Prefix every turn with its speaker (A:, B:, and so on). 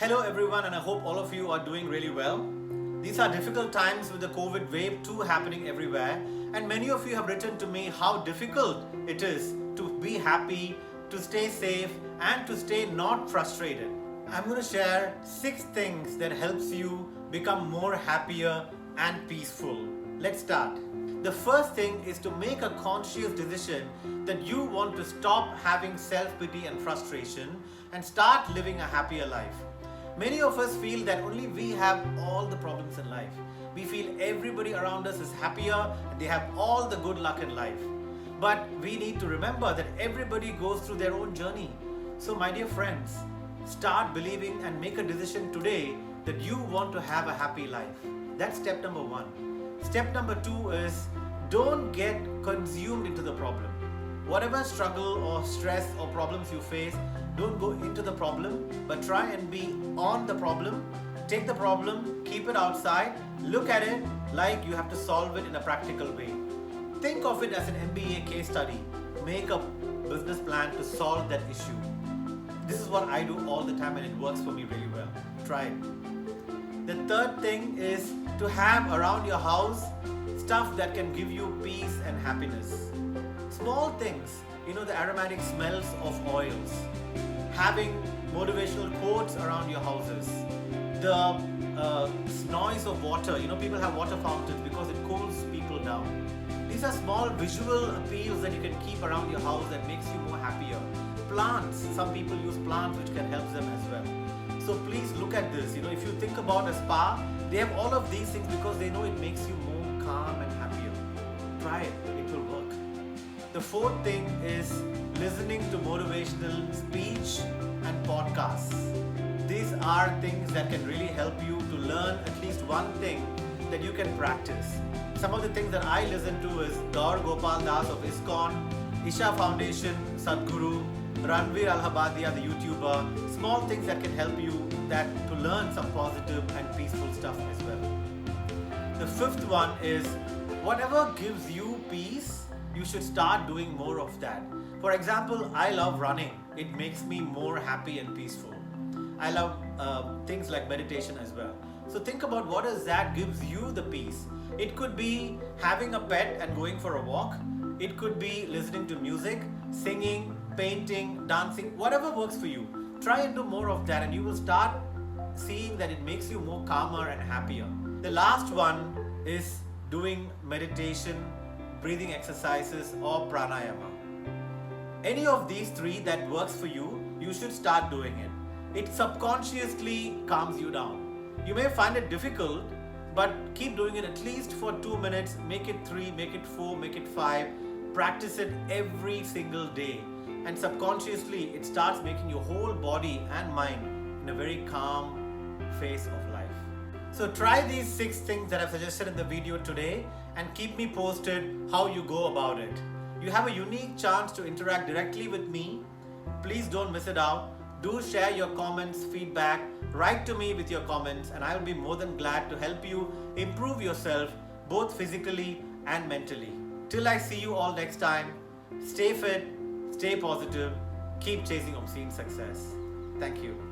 A: Hello everyone, and I hope all of you are doing really well. These are difficult times with the COVID wave 2 happening everywhere, and many of you have written to me how difficult it is to be happy, to stay safe, and to stay not frustrated. I'm going to share 6 things that helps you become more happier and peaceful. Let's start. The first thing is to make a conscious decision that you want to stop having self-pity and frustration and start living a happier life. Many of us feel that only we have all the problems in life. We feel everybody around us is happier and they have all the good luck in life. But we need to remember that everybody goes through their own journey. So my dear friends, start believing and make a decision today that you want to have a happy life. That's step number 1. Step number 2 is don't get consumed into the problem. Whatever struggle or stress or problems you face, don't go into the problem, but try and be on the problem. Take the problem, keep it outside, look at it like you have to solve it in a practical way. Think of it as an MBA case study. Make a business plan to solve that issue. This is what I do all the time and it works for me really well. Try it. The third thing is to have around your house stuff that can give you peace and happiness. Small things, the aromatic smells of oils, having motivational quotes around your houses, the noise of water. People have water fountains because it cools people down. These are small visual appeals that you can keep around your house that makes you more happier. Plants, some people use plants which can help them as well. So please look at this. If you think about a spa, they have all of these things because they know it makes you more calm and happier. Try it, it will work. The fourth thing is listening to motivational speech and podcasts. These are things that can really help you to learn at least one thing that you can practice. Some of the things that I listen to is Gaur Gopal Das of ISKCON, Isha Foundation, Sadhguru, Ranveer Alhabadia, the YouTuber. Small things that can help you to learn some positive and peaceful stuff as well. The fifth one is whatever gives you peace, you should start doing more of that. For example, I love running. It makes me more happy and peaceful. I love things like meditation as well. So think about what is that gives you the peace. It could be having a pet and going for a walk. It could be listening to music, singing, painting, dancing, whatever works for you. Try and do more of that and you will start seeing that it makes you more calmer and happier. The last one is doing meditation, breathing exercises or pranayama. Any of these 3 that works for you, you should start doing it. It subconsciously calms you down. You may find it difficult, but keep doing it at least for 2 minutes. Make it 3, make it 4, make it 5. Practice it every single day. And subconsciously, it starts making your whole body and mind in a very calm phase of life. So try these 6 things that I've suggested in the video today and keep me posted how you go about it. You have a unique chance to interact directly with me. Please don't miss it out. Do share your comments, feedback, write to me with your comments and I'll be more than glad to help you improve yourself both physically and mentally. Till I see you all next time, stay fit, stay positive, keep chasing obscene success. Thank you.